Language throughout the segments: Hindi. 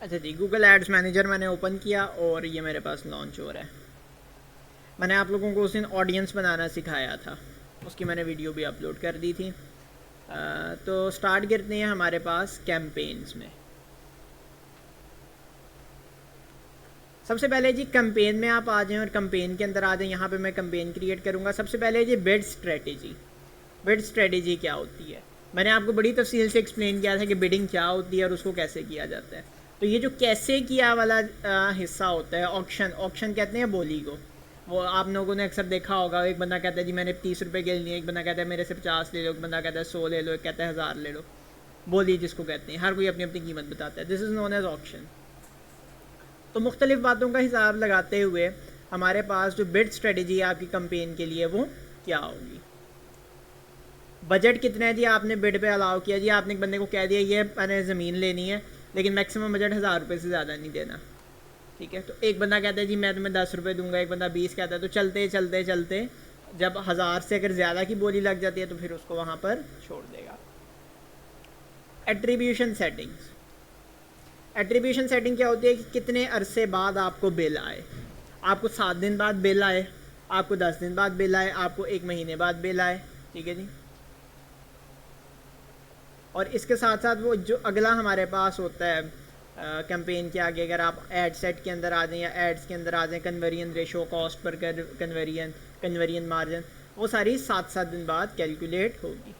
अच्छा जी, गूगल एड्स मैनेजर मैंने ओपन किया और ये मेरे पास लॉन्च हो रहा है। मैंने आप लोगों को उस दिन ऑडियंस बनाना सिखाया था, उसकी मैंने वीडियो भी अपलोड कर दी थी। तो स्टार्ट करते हैं हमारे पास कैंपेन्स में। सबसे पहले जी कैंपेन में आप आ जाएं और कैंपेन के अंदर आ जाएं। यहाँ पे मैं कैंपेन क्रिएट करूँगा। सबसे पहले जी बिड स्ट्रेटेजी। बिड स्ट्रेटेजी क्या होती है, मैंने आपको बड़ी तफसील से एक्सप्लेन किया था कि बिडिंग क्या होती है और उसको कैसे किया जाता है। तो ये जो कैसे किया वाला हिस्सा होता है, ऑक्शन, ऑक्शन कहते हैं बोली को। वो आप लोगों ने अक्सर देखा होगा, एक बंदा कहता है जी मैंने 30 रुपये के लिए, एक बंदा कहता है मेरे से 50 ले लो, एक बंदा कहता है 100 ले लो, एक कहता है 1000 ले लो। बोली जिसको कहते हैं, हर कोई अपनी अपनी कीमत बताता है। This is known as auction. तो मुख्तलिफ बातों का हिसाब लगाते हुए हमारे पास जो बिड स्ट्रेटजी है आपकी कंपेन के लिए वो क्या होगी। बजट कितना है जी, आपने बिड पे अलाउ किया जी, आपने एक बंदे को कह दिया ये मैंने ज़मीन लेनी है लेकिन मैक्सिमम बजट 1000 रुपये से ज़्यादा नहीं देना, ठीक है। तो एक बंदा कहता है जी मैं तुम्हें 10 रुपये दूंगा, एक बंदा 20 कहता है। तो चलते चलते चलते जब 1000 से अगर ज़्यादा की बोली लग जाती है तो फिर उसको वहाँ पर छोड़ देगा। Attribution settings. एट्रीब्यूशन सेटिंग क्या होती है कि कितने अरसे बाद आपको बिल आए। आपको 7 दिन बाद बिल आए, आपको 10 दिन बाद बिल आए, आपको 1 महीने बाद बिल आए, ठीक है जी। और इसके साथ साथ वो जो अगला हमारे पास होता है कैंपेन के आगे, अगर आप एड सेट के अंदर आ जाएं या एड्स के अंदर आ जाएं, conversion ratio, cost per conversion, conversion margin, वो सारी 7-7 दिन बाद कैलकुलेट होगी।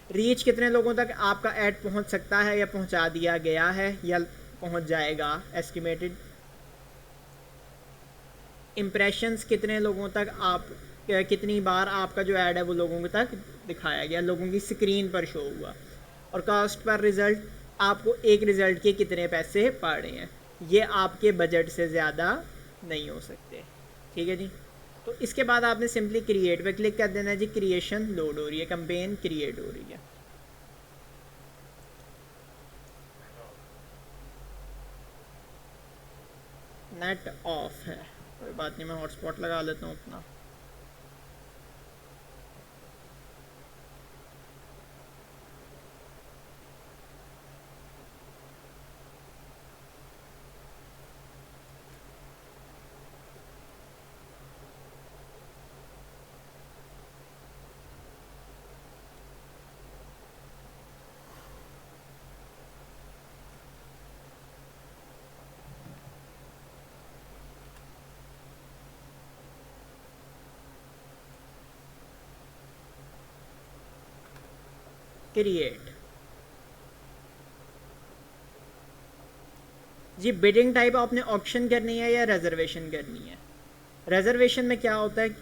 रीच, कितने लोगों तक आपका ऐड पहुंच सकता है या पहुंचा दिया गया है या पहुंच जाएगा, एस्टिमेटेड। इम्प्रेशंस, कितने लोगों तक आप, कितनी बार आपका जो ऐड है वो लोगों तक दिखाया गया, लोगों की स्क्रीन पर शो हुआ। और कॉस्ट पर रिज़ल्ट, आपको एक रिज़ल्ट के कितने पैसे पड़ रहे हैं। ये आपके बजट से ज़्यादा नहीं हो सकते, ठीक है जी। तो इसके बाद आपने सिंपली क्रिएट पे क्लिक कर देना है जी। क्रिएशन लोड हो रही है, कैंपेन क्रिएट हो रही है। नेट ऑफ है, कोई बात नहीं, मैं हॉटस्पॉट लगा लेता हूँ अपना। क्रिएट जी। बिडिंग टाइप आपने ऑक्शन करनी है या रिजर्वेशन करनी है। रिजर्वेशन में क्या होता है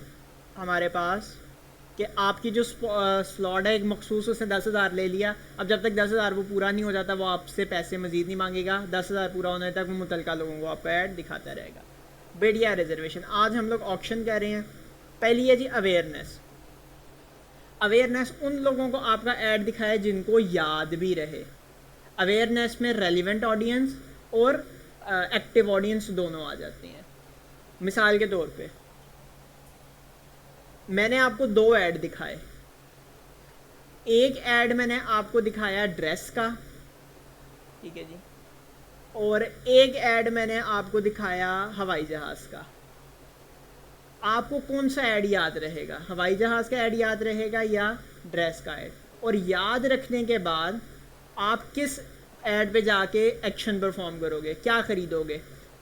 हमारे पास कि आपकी जो स्लॉट है एक मखसूस, उसने 10,000 ले लिया। अब जब तक 10,000 वो पूरा नहीं हो जाता वो आपसे पैसे मजीद नहीं मांगेगा। 10,000 पूरा होने तक वो मुतलका लोगों को आपका ऐड दिखाता रहेगा। बिड या रिजर्वेशन, आज हम लोग ऑक्शन कर रहे हैं। पहली है जी अवेयरनेस। अवेयरनेस, उन लोगों को आपका ऐड दिखाए जिनको याद भी रहे। अवेयरनेस में रेलिवेंट ऑडियंस और एक्टिव ऑडियंस दोनों आ जाते हैं। मिसाल के तौर पे मैंने आपको 2 ऐड दिखाए। एक ऐड मैंने आपको दिखाया ड्रेस का, ठीक है जी, और एक ऐड मैंने आपको दिखाया हवाई जहाज़ का। आपको कौन सा ऐड याद रहेगा, हवाई जहाज़ का ऐड याद रहेगा या ड्रेस का ऐड। और याद रखने के बाद आप किस ऐड पे जाके एक्शन परफॉर्म करोगे, क्या ख़रीदोगे,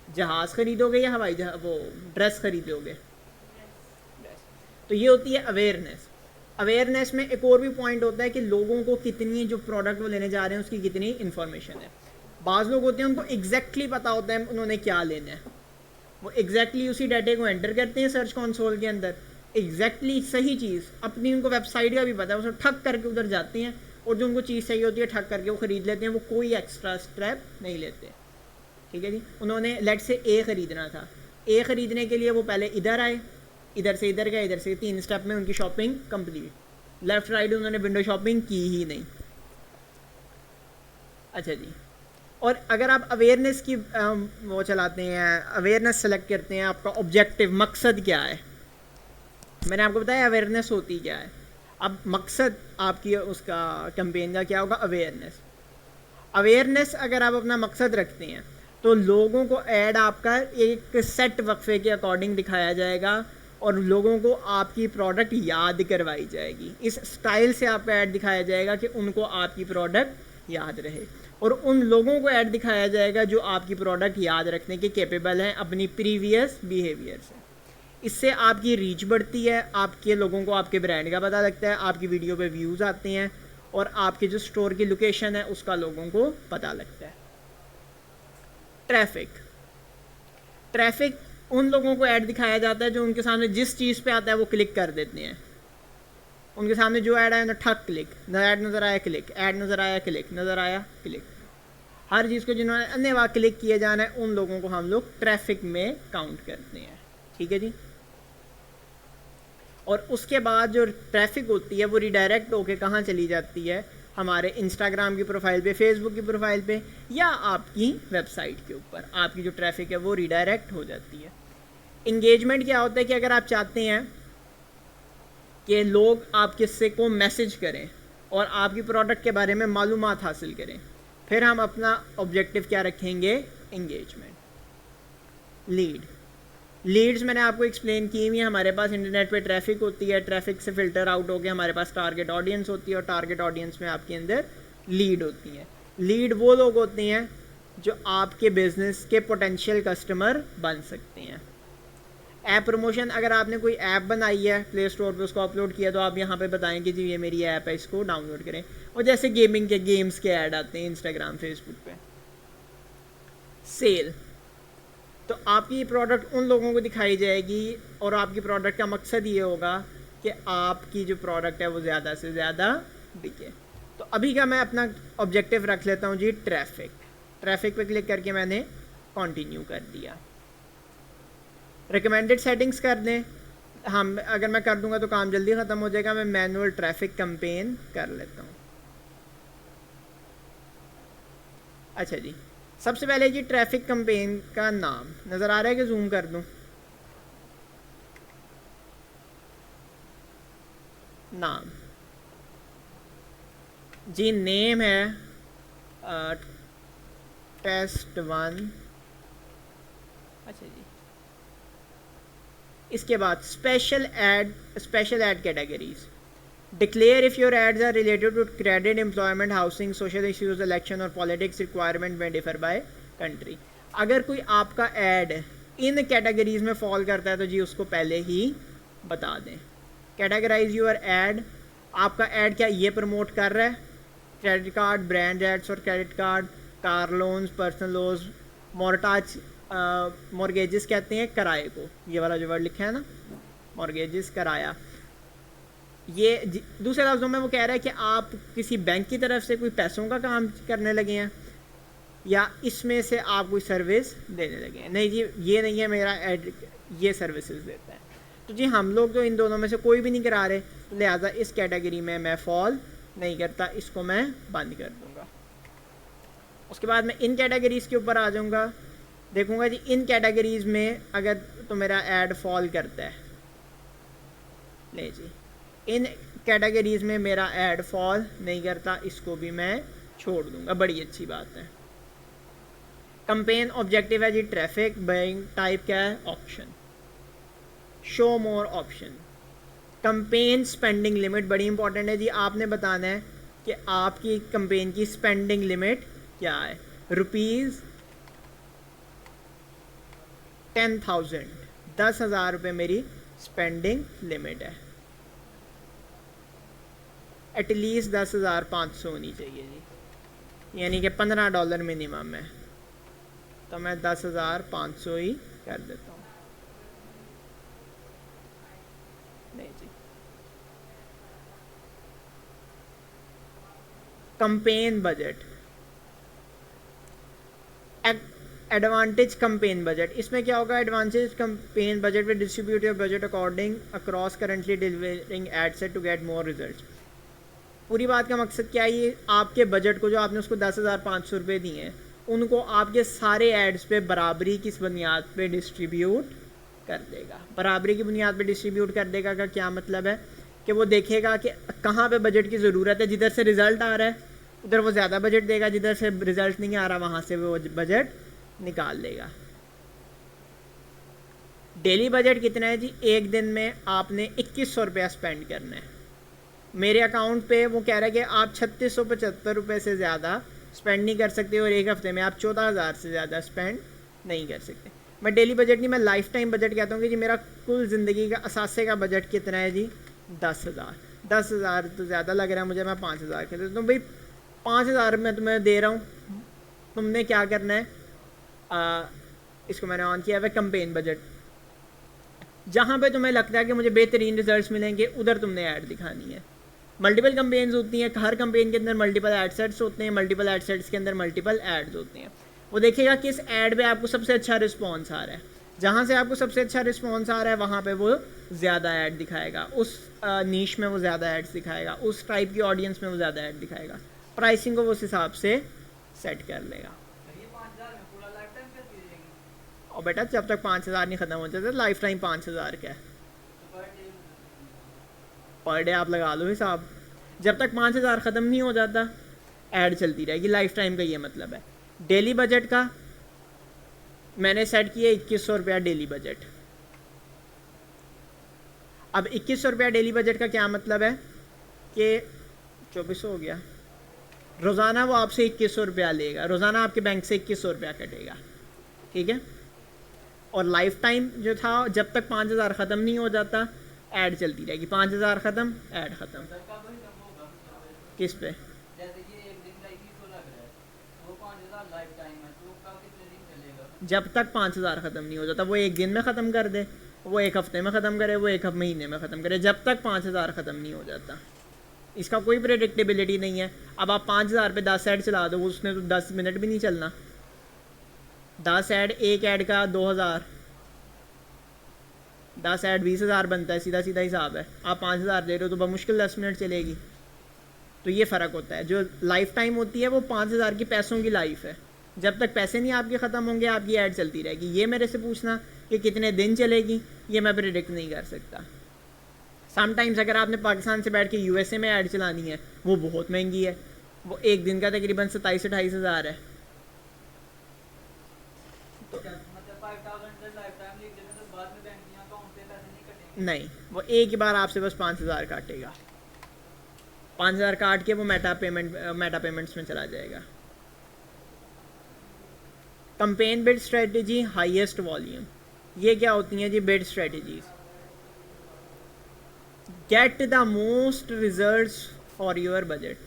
जहाज़ ख़रीदोगे या हवाई जहाज़ वो ड्रेस ख़रीदोगे। तो ये होती है अवेयरनेस। अवेयरनेस में एक और भी पॉइंट होता है कि लोगों को कितनी, जो प्रोडक्ट वो लेने जा रहे हैं उसकी कितनी इन्फॉर्मेशन है। बाज़ लोग होते हैं उनको एग्जैक्टली पता होता है उन्होंने क्या लेना है, वो एग्जैक्टली उसी डाटे को एंटर करते हैं सर्च कंसोल के अंदर, एग्जैक्टली सही चीज़ अपनी, उनको वेबसाइट का भी पता है, उसको ठक करके उधर जाते हैं और जो उनको चीज़ चाहिए होती है ठक करके वो ख़रीद लेते हैं। वो कोई एक्स्ट्रा स्टेप नहीं लेते, ठीक है जी। उन्होंने लेट से ए ख़रीदना था, ए ख़रीदने के लिए वो पहले इधर आए, इधर से इधर गए, इधर से 3 स्टेप में उनकी शॉपिंग कंप्लीट। लेफ़्ट राइट उन्होंने विंडो शॉपिंग की ही नहीं। अच्छा जी, और अगर आप अवेयरनेस की वो चलाते हैं, अवेयरनेस सेलेक्ट करते हैं, आपका ऑब्जेक्टिव, मकसद क्या है। मैंने आपको बताया अवेयरनेस होती क्या है। अब मकसद आपकी उसका कैंपेन का क्या होगा, अवेयरनेस। अवेयरनेस अगर आप अपना मकसद रखते हैं तो लोगों को ऐड आपका एक सेट वक्फे के अकॉर्डिंग दिखाया जाएगा और लोगों को आपकी प्रोडक्ट याद करवाई जाएगी। इस स्टाइल से आपका ऐड दिखाया जाएगा कि उनको आपकी प्रोडक्ट याद रहे, और उन लोगों को ऐड दिखाया जाएगा जो आपकी प्रोडक्ट याद रखने के कैपेबल हैं अपनी प्रीवियस बिहेवियर से। इससे आपकी रीच बढ़ती है, आपके लोगों को आपके ब्रांड का पता लगता है, आपकी वीडियो पे व्यूज़ आते हैं और आपके जो स्टोर की लोकेशन है उसका लोगों को पता लगता है। ट्रैफिक उन लोगों को ऐड दिखाया जाता है जो उनके सामने जिस चीज़ पे आता है वो क्लिक कर देते हैं। उनके सामने जो ऐड आया ना ठक क्लिक, ऐड नज़र आया क्लिक, ऐड नज़र आया क्लिक, नज़र आया क्लिक। हर चीज़ को जिन्होंने अन्य बार क्लिक किए जाना है उन लोगों को हम लोग ट्रैफिक में काउंट करते हैं। ठीक है जी। और उसके बाद जो ट्रैफिक होती है वो रिडायरेक्ट होके कहाँ चली जाती है, हमारे इंस्टाग्राम की प्रोफाइल पे, फेसबुक की प्रोफाइल पे या आपकी वेबसाइट के ऊपर आपकी जो ट्रैफिक है वो रिडायरेक्ट हो जाती है। इंगेजमेंट क्या होता है कि अगर आप चाहते हैं कि लोग आपके से को मैसेज करें और आपकी प्रोडक्ट के बारे में मालूमात हासिल करें, फिर हम अपना ऑब्जेक्टिव क्या रखेंगे, एंगेजमेंट। लीड्स मैंने आपको एक्सप्लेन की हुई है। हमारे पास इंटरनेट पे ट्रैफिक होती है, ट्रैफिक से फ़िल्टर आउट हो गया, हमारे पास टारगेट ऑडियंस होती है और टारगेट ऑडियंस में आपके अंदर लीड होती है। लीड वो लोग होते हैं जो आपके बिजनेस के पोटेंशियल कस्टमर बन सकते हैं। ऐप प्रमोशन, अगर आपने कोई ऐप बनाई है प्ले स्टोर पे, उसको अपलोड किया, तो आप यहाँ पे बताएं कि जी ये मेरी ऐप है, इसको डाउनलोड करें। और जैसे गेमिंग के गेम्स के ऐड आते हैं इंस्टाग्राम फेसबुक पे। सेल, तो आपकी प्रोडक्ट उन लोगों को दिखाई जाएगी और आपकी प्रोडक्ट का मकसद ये होगा कि आपकी जो प्रोडक्ट है वो ज़्यादा से ज़्यादा बिके। तो अभी का मैं अपना ऑब्जेक्टिव रख लेता हूँ जी ट्रैफिक पे क्लिक करके मैंने कंटिन्यू कर दिया। रिकमेंडेड सेटिंग्स कर दें हम, अगर मैं कर दूंगा तो काम जल्दी ख़त्म हो जाएगा। मैं मैनुअल ट्रैफिक कैंपेन कर लेता हूँ। अच्छा जी, सबसे पहले जी ट्रैफिक कैंपेन का नाम नज़र आ रहा है कि जूम कर दूं? नाम जी, नेम है टेस्ट 1। अच्छा जी, इसके बाद special add categories. Declare if your ads are related to credit, employment, housing, social issues, election और politics requirement may differ by country। अगर कोई आपका ऐड इन कैटेगरीज में फॉल करता है तो जी उसको पहले ही बता दें। कैटेगराइज यूर ऐड, आपका ऐड क्या ये प्रमोट कर रहा है, क्रेडिट कार्ड, ब्रांड एड्स और credit card, car loans, personal loans, mortgage, mortgages कहते हैं किराए को, ये वाला जो वर्ड लिखा है ना मॉर्गेजेस, किराया। ये दूसरे लफ्ज़ों में वो कह रहा है कि आप किसी बैंक की तरफ से कोई पैसों का काम करने लगे हैं या इसमें से आप कोई सर्विस देने लगे हैं। नहीं जी, ये नहीं है मेरा ऐड, ये सर्विसेज देता है। तो जी हम लोग तो इन दोनों में से कोई भी नहीं करा रहे, लिहाजा इस कैटेगरी में मैं फॉल नहीं करता, इसको मैं बंद कर दूँगा। उसके बाद मैं इन कैटेगरीज़ के ऊपर आ जाऊँगा, देखूँगा जी इन कैटेगरीज़ में अगर तो मेरा ऐड फॉल करता है, नहीं जी इन कैटेगरीज में मेरा ऐड फॉल नहीं करता, इसको भी मैं छोड़ दूंगा। बड़ी अच्छी बात है। कैंपेन ऑब्जेक्टिव है जी ट्रैफिक, बाइंग टाइप क्या है, ऑप्शन, शो मोर ऑप्शन। कैंपेन स्पेंडिंग लिमिट बड़ी इंपॉर्टेंट है जी, आपने बताना है कि आपकी कैंपेन की स्पेंडिंग लिमिट क्या है। ₹10,000, 10,000 रुपये मेरी स्पेंडिंग लिमिट है। एटलीस्ट 10,500 होनी चाहिए जी, यानी कि $15 मिनिमम है, तो मैं 10,500 ही कर देता हूँ। नहीं जी, campaign budget, advantage campaign budget, इसमें क्या होगा, advantage campaign budget with distribute your budget according across currently delivering ad set to get more result. पूरी बात का मकसद क्या है, ये आपके बजट को जो आपने उसको 10,500 रुपये दिए हैं उनको आपके सारे एड्स पे बराबरी की बुनियाद पे डिस्ट्रीब्यूट कर देगा। बराबरी की बुनियाद पे डिस्ट्रीब्यूट कर देगा का क्या मतलब है कि वो देखेगा कि कहाँ पे बजट की ज़रूरत है, जिधर से रिज़ल्ट आ रहा है उधर वो ज़्यादा बजट देगा, जिधर से रिज़ल्ट नहीं आ रहा वहाँ से वो बजट निकाल लेगा। डेली बजट कितना है जी? एक दिन में आपने 2100 रुपया स्पेंड करना है। मेरे अकाउंट पे वो कह रहा है कि आप 3675 रुपये से ज़्यादा स्पेंड नहीं कर सकते और एक हफ्ते में आप 14,000 से ज़्यादा स्पेंड नहीं कर सकते। मैं डेली बजट नहीं, मैं लाइफ टाइम बजट कहता हूँ कि जी मेरा कुल ज़िंदगी का असासे का बजट कितना है जी? 10,000। 10,000 तो ज़्यादा लग रहा है मुझे, मैं 5,000 कहते तो भाई 5,000 मैं तुम्हें दे रहा हूँ, तुमने क्या करना है, इसको मैंने ऑन किया हुआ कैंपेन बजट। जहाँ पे तुम्हें लगता है कि मुझे बेहतरीन रिजल्ट्स मिलेंगे उधर तुमने ऐड दिखानी है। मल्टीपल कैंपेन्स होती हैं, हर कैंपेन के अंदर मल्टीपल एड सेट्स होते हैं, मल्टीपल एड सेट्स के अंदर मल्टीपल एड्स होते हैं। वो देखिएगा किस ऐड पे आपको सबसे अच्छा रिस्पॉन्स आ रहा है, जहाँ से आपको सबसे अच्छा रिस्पॉन्स आ रहा है वहाँ पे वो ज़्यादा ऐड दिखाएगा, उस नीश में वो ज़्यादा एड्स दिखाएगा, उस टाइप की ऑडियंस में वो ज़्यादा ऐड दिखाएगा, प्राइसिंग को वो उस हिसाब से सेट कर लेगा। और बेटा जब तक 5,000 नहीं ख़त्म हो जाता, लाइफ टाइम 5,000 का है, पर डे आप लगा लो हिसाब, जब तक 5,000 ख़त्म नहीं हो जाता ऐड चलती रहेगी, लाइफ टाइम का ये मतलब है। डेली बजट का मैंने सेट किया 2100 रुपया डेली बजट। अब 2100 रुपया डेली बजट का क्या मतलब है कि 2400 हो गया, रोज़ाना वो आपसे 2100 रुपया लेगा, रोज़ाना आपके बैंक से 2100 रुपया कटेगा, ठीक है। और लाइफ टाइम जो था, जब तक 5,000 ख़त्म नहीं हो जाता ऐड चलती रहेगी, 5,000 ख़त्म ऐड ख़त्म। किस पे? जब तक 5,000 ख़त्म नहीं हो जाता, वो एक दिन में ख़त्म कर दे, वो एक हफ्ते में ख़त्म करे, वो एक महीने में ख़त्म करे, जब तक 5,000 ख़त्म नहीं हो जाता। इसका कोई प्रेडिक्टेबिलिटी नहीं है। अब आप 5,000 पे 10 ऐड चला दो, उसने तो 10 मिनट भी नहीं चलना। 10 ऐड, एक ऐड का 2,000, 10 ऐड 20,000 बनता है, सीधा सीधा हिसाब है। आप 5,000 दे रहे हो तो बमुश्किल 10 मिनट चलेगी। तो ये फ़र्क होता है। जो लाइफ टाइम होती है वो 5,000 की पैसों की लाइफ है, जब तक पैसे नहीं आपके ख़त्म होंगे आपकी ऐड चलती रहेगी। ये मेरे से पूछना कि कितने दिन चलेगी, ये मैं प्रेडिक्ट नहीं कर सकता। समटाइम्स अगर आपने पाकिस्तान से बैठ के यूएसए में ऐड चलानी है वो बहुत महंगी है, वो एक दिन का तकरीबन 27-28,000 है। तो नहीं, वो एक ही बार आपसे बस 5,000 काटेगा, 5,000 काट के वो मेटा पेमेंट्स में चला जाएगा। Campaign bid strategy, highest volume, ये क्या होती हैं जी? Bid strategies. Get the most results for your budget.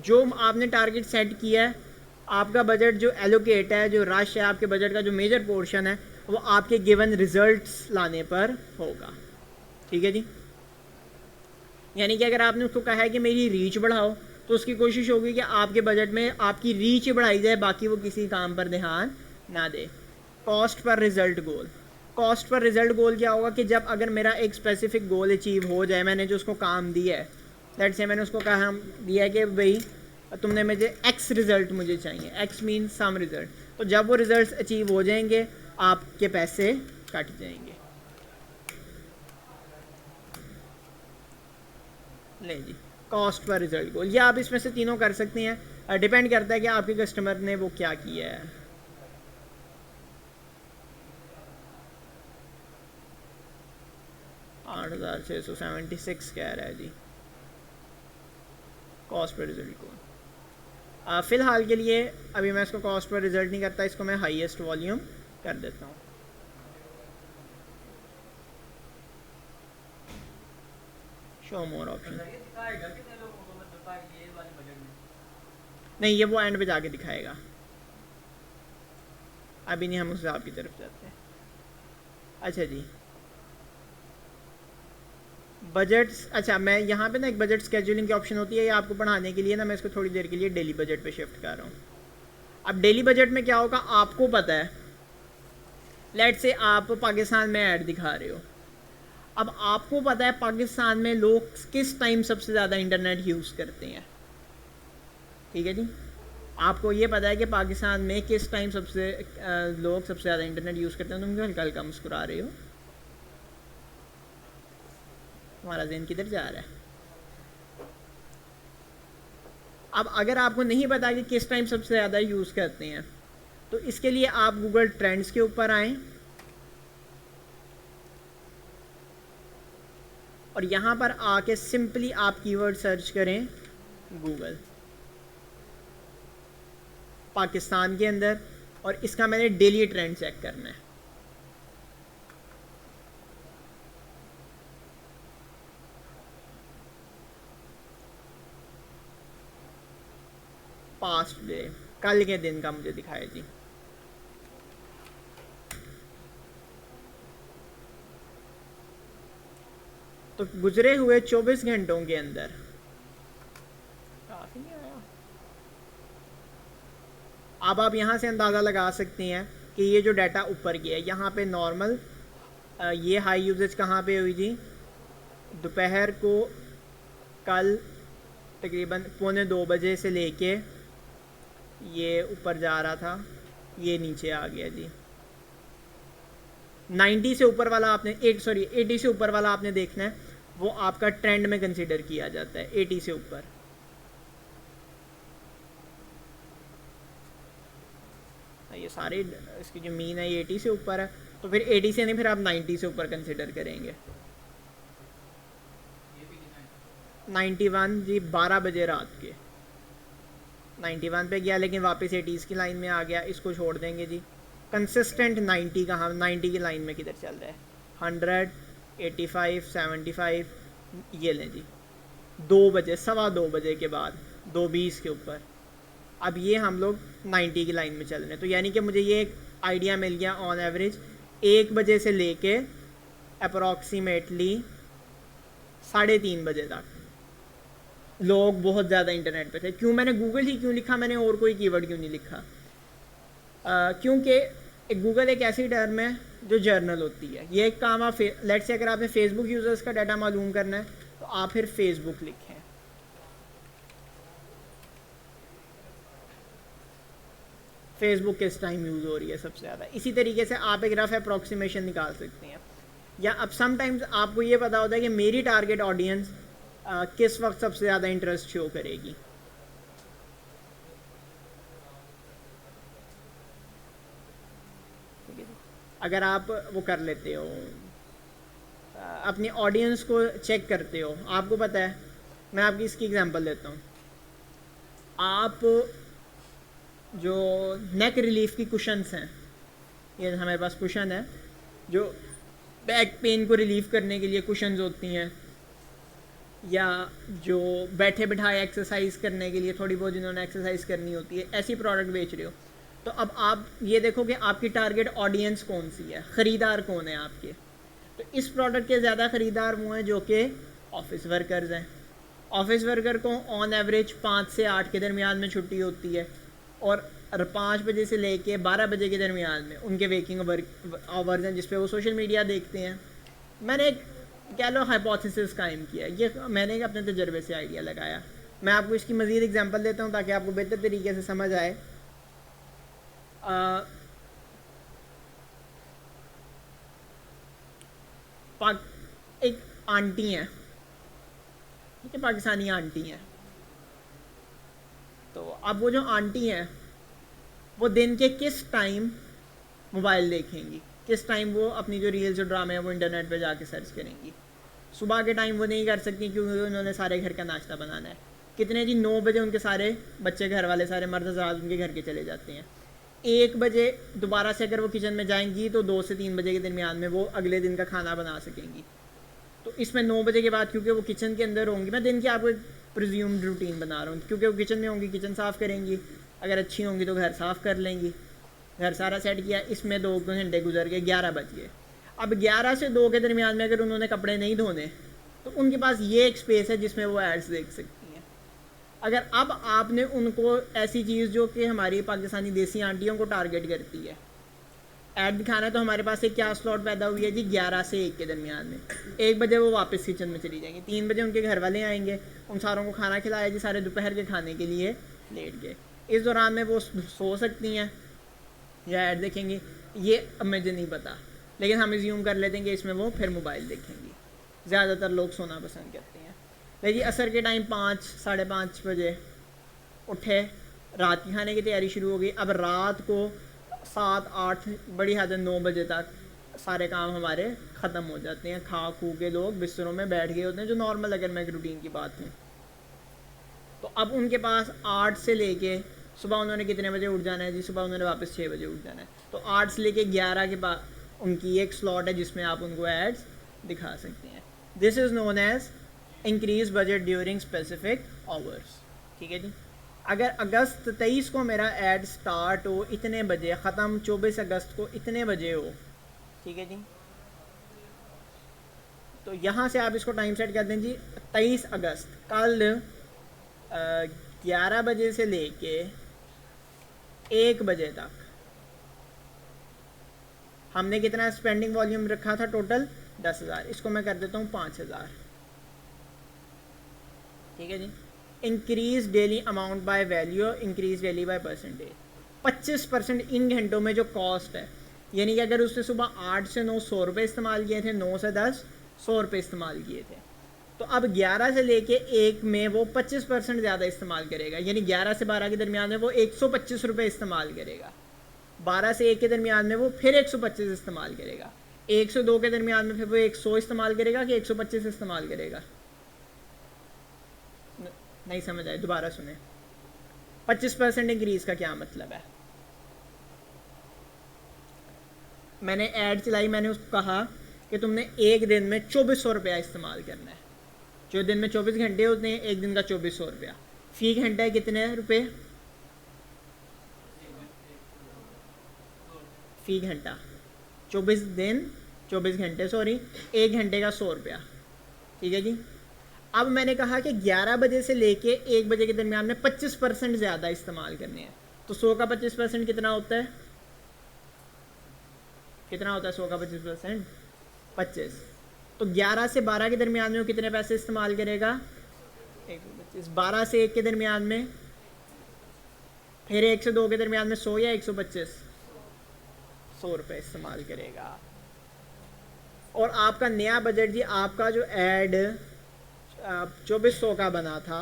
जो आपने टारगेट सेट किया है, आपका बजट जो एलोकेट है, जो रश है, आपके बजट का जो मेजर पोर्शन है वो आपके गिवन रिजल्ट्स लाने पर होगा, ठीक है जी। यानी कि अगर आपने उसको कहा है कि मेरी रीच बढ़ाओ, तो उसकी कोशिश होगी कि आपके बजट में आपकी रीच बढ़ाई जाए, बाकी वो किसी काम पर ध्यान ना दे। कॉस्ट पर रिजल्ट गोल। कॉस्ट पर रिजल्ट गोल क्या होगा कि जब अगर मेरा एक स्पेसिफिक गोल अचीव हो जाए, मैंने जो उसको काम दिया है, लेट्स से मैंने उसको कहा दिया है कि भाई तुमने मुझे एक्स रिज़ल्ट मुझे चाहिए, एक्स मीन सम रिज़ल्ट, तो जब वो रिज़ल्ट अचीव हो जाएंगे आपके पैसे कट जाएंगे। ले जी, कॉस्ट पर रिजल्ट गोल, या आप इसमें से तीनों कर सकते हैं, डिपेंड करता है कि आपके कस्टमर ने वो क्या किया है। $8,676 कह रहा है जी कॉस्ट पर रिजल्ट गोल। फ़िलहाल के लिए अभी मैं इसको कॉस्ट पर रिजल्ट नहीं करता, इसको मैं हाईएस्ट वॉल्यूम कर देता हूँ। शो मोर ऑप्शन नहीं, ये वो एंड पे जाके दिखाएगा, अभी नहीं हम उस हिसाब की तरफ जाते हैं। अच्छा जी, बजट्स। अच्छा, मैं यहाँ पे ना एक बजट स्केड्यूलिंग की ऑप्शन होती है, ये आपको पढ़ाने के लिए ना मैं इसको थोड़ी देर के लिए डेली बजट पे शिफ्ट कर रहा हूँ। अब डेली बजट में क्या होगा, आपको पता है, लेट्स से आप पाकिस्तान में ऐड दिखा रहे हो, अब आपको पता है पाकिस्तान में लोग किस टाइम सबसे ज़्यादा इंटरनेट यूज़ करते हैं, ठीक है जी। आपको ये पता है कि पाकिस्तान में किस टाइम लोग सबसे ज़्यादा इंटरनेट यूज़ करते हैं। तुम हल्का हल्का मुस्कुरा रहे हो, हमारा ज़हन किधर जा रहा है? अब अगर आपको नहीं पता कि किस टाइम सबसे ज़्यादा यूज़ करते हैं, तो इसके लिए आप गूगल ट्रेंड्स के ऊपर आएँ और यहाँ पर आके सिंपली आप कीवर्ड सर्च करें गूगल पाकिस्तान के अंदर, और इसका मैंने डेली ट्रेंड चेक करना है। पास्ट डे, कल के दिन का मुझे दिखाया जी। तो गुजरे हुए 24 घंटों के अंदर काफी नहीं आया। अब आप यहां से अंदाज़ा लगा सकते हैं कि ये जो डाटा ऊपर गया है, यहाँ पे नॉर्मल ये हाई यूजेज कहाँ पे हुई थी, दोपहर को कल तकरीबन 1:45 बजे से लेके ये ऊपर जा रहा था, ये नीचे आ गया जी। 90 से ऊपर वाला आपने 80 से ऊपर वाला आपने देखना है, वो आपका ट्रेंड में कंसीडर किया जाता है। 80 से ऊपर, ये सारे इसकी जो मीन है ये 80 से ऊपर है, तो फिर 80 से नहीं, फिर आप 90 से ऊपर कंसीडर करेंगे। 91 जी 12 बजे रात के 91 पे गया, लेकिन वापस 80s की लाइन में आ गया, इसको छोड़ देंगे जी। कंसिस्टेंट 90 का, हम 90 की लाइन में किधर चल रहा है, 100, 85, 75, ये लें जी। 2 बजे, 2:15 बजे के बाद 2:20 के ऊपर, अब ये हम लोग 90 की लाइन में चल रहे हैं। तो यानी कि मुझे ये एक आइडिया मिल गया ऑन एवरेज 1 बजे से लेके अप्रॉक्सीमेटली 3:30 बजे तक लोग बहुत ज़्यादा इंटरनेट पे थे। क्यों मैंने गूगल ही क्यों लिखा, मैंने और कोई कीवर्ड क्यों नहीं लिखा? क्योंकि गूगल एक ऐसी टर्म है जो जर्नल होती है। ये एक काम आप लेट से अगर आपने फेसबुक यूज़र्स का डाटा मालूम करना है तो आप फिर फेसबुक लिखें। फेसबुक किस टाइम यूज़ हो रही है सबसे ज़्यादा। इसी तरीके से आप एक रफ अप्रॉक्सीमेशन निकाल सकते हैं। या अब समटाइम्स आपको ये पता होता है कि मेरी टारगेट ऑडियंस किस वक्त सबसे ज़्यादा इंटरेस्ट शो करेगी। अगर आप वो कर लेते हो, अपनी ऑडियंस को चेक करते हो, आपको पता है, मैं आपकी इसकी एग्जांपल देता हूँ। आप जो नेक रिलीफ की कुशन्स हैं, ये हमारे पास कुशन है जो बैक पेन को रिलीफ करने के लिए कुशन्स होती हैं, या जो बैठे बिठाए एक्सरसाइज करने के लिए थोड़ी बहुत जिन्होंने एक्सरसाइज करनी होती है, ऐसी प्रोडक्ट बेच रहे हो। तो अब आप ये देखो कि आपकी टारगेट ऑडियंस कौन सी है, ख़रीदार कौन है आपके। तो इस प्रोडक्ट के ज़्यादा ख़रीदार वो हैं जो कि ऑफिस वर्कर्स हैं। ऑफिस वर्कर को ऑन एवरेज 5 से 8 के दरमियान में छुट्टी होती है, और 5 बजे से लेके 12 बजे के दरमियान में उनके वेकिंग आवर्स हैं जिस पे वो सोशल मीडिया देखते हैं। मैंने एक कह लो हाइपोथेसिस कायम किया, ये मैंने अपने तजर्बे से आइडिया लगाया। मैं आपको इसकी मज़ीद एग्जांपल देता हूँ ताकि आपको बेहतर तरीके से समझ आए। एक आंटी हैं, ठीक है, पाकिस्तानी आंटी हैं। तो अब वो जो आंटी हैं वो दिन के किस टाइम मोबाइल देखेंगी, किस टाइम वो अपनी जो रील्स और ड्रामे हैं वो इंटरनेट पे जाके सर्च करेंगी। सुबह के टाइम वो नहीं कर सकती क्योंकि उन्होंने सारे घर का नाश्ता बनाना है। कितने जी 9 बजे उनके सारे बच्चे, घर वाले सारे मर्द हज़रात उनके घर के चले जाते हैं। 1 बजे दोबारा से अगर वो किचन में जाएंगी तो 2 से 3 बजे के दरमियान में वो अगले दिन का खाना बना सकेंगी। तो इसमें 9 बजे के बाद क्योंकि वो किचन के अंदर होंगी, मैं दिन की आपको प्रिज्यूम्ड रूटीन बना रहा हूँ, क्योंकि वो किचन में होंगी, किचन साफ़ करेंगी, अगर अच्छी होंगी तो घर साफ़ कर लेंगी, घर सारा सेट किया। इसमें 2 घंटे गुजर गए, 11 बज गए। अब 11 से 2 के दरमियान में अगर उन्होंने कपड़े नहीं धोने तो उनके पास ये एक स्पेस है जिसमें वो एड्स देख सकती हैं। अगर अब आपने उनको ऐसी चीज़ जो कि हमारी पाकिस्तानी देसी आंटियों को टारगेट करती है ऐड दिखाना है, तो हमारे पास एक क्या स्लॉट पैदा हुई है जी, 11 से 1 के दरमियान में। 1 बजे वो वापस किचन में चली जाएंगी, 3 बजे उनके घर वाले आएंगे, उन सारों को खाना खिलाया जी, सारे दोपहर के खाने के लिए लेट गए। इस दौरान में वो सो सकती हैं या ऐड देखेंगी, ये अब मुझे नहीं पता, लेकिन हम एज्यूम कर लेते हैं कि इसमें वो फिर मोबाइल देखेंगी। ज़्यादातर लोग सोना पसंद करते हैं। लेकिन असर के टाइम 5, 5:30 बजे उठे, रात की खाने की तैयारी शुरू हो गई। अब रात को 7-8 बड़ी हद 9 बजे तक सारे काम हमारे ख़त्म हो जाते हैं, खा खू के लोग बिस्तरों में बैठ गए होते हैं, जो नॉर्मल अगर मैं एक रूटीन की बात है। तो अब उनके पास 8 से लेके सुबह उन्होंने कितने बजे उठ जाना है जी? सुबह उन्होंने वापस 6 बजे उठ जाना है। तो 8 से लेके 11 के बाद उनकी एक स्लॉट है जिसमें आप उनको एड्स दिखा सकते हैं। This is known as increase budget during specific hours. ठीक है जी। अगर अगस्त 23 को मेरा एड स्टार्ट हो इतने बजे, ख़त्म 24 अगस्त को इतने बजे हो, ठीक है जी, तो यहाँ से आप इसको टाइम सेट कर दें जी 23 अगस्त कल 11 बजे से लेके 1 बजे तक हमने कितना स्पेंडिंग वॉल्यूम रखा था? टोटल 10,000। इसको मैं कर देता हूँ 5,000। ठीक है जी। Increase daily amount by value, increase daily by percentage. 25% इन घंटों में जो कॉस्ट है, यानी कि अगर उसने सुबह 8 से 9 100 रुपये इस्तेमाल किए थे, 9 से 10 100 रुपये इस्तेमाल किए थे, तो अब 11 से लेके 1 में वो 25% ज़्यादा इस्तेमाल करेगा, यानी 11 से 12 के दरमियान में वो 125 रुपये इस्तेमाल करेगा। 12 से 1 के दरमियान में वो फिर 125 इस्तेमाल करेगा। 1 से 2 के दरमियान में फिर वो 100 इस्तेमाल करेगा कि 125 इस्तेमाल करेगा? नहीं समझ आए, दोबारा सुने। 25% इंक्रीज का क्या मतलब है? मैंने ऐड चलाई, मैंने उसको कहा कि तुमने एक दिन में 2400 रुपया इस्तेमाल करना है। जो दिन में 24 घंटे होते हैं, एक दिन का 2400 रुपया। फी घंटा कितने रुपए? फी घंटा 24 दिन 24 घंटे, सॉरी, 1 घंटे का 100 रुपया। ठीक है जी। अब मैंने कहा कि 11 बजे से लेके 1 बजे के दरमियान में 25% ज़्यादा इस्तेमाल करने हैं। तो 100 का 25% कितना होता है? कितना होता है 100 का 25%? 25। तो 11 से 12 के दरमियान में वो कितने पैसे इस्तेमाल करेगा? 125। 12 से 1 के दरमियान में, फिर 1 से 2 के दरमियान में 100 या 125? 100 रुपये इस्तेमाल करेगा। और आपका नया बजट जी, आपका जो ऐड 2400 का बना था,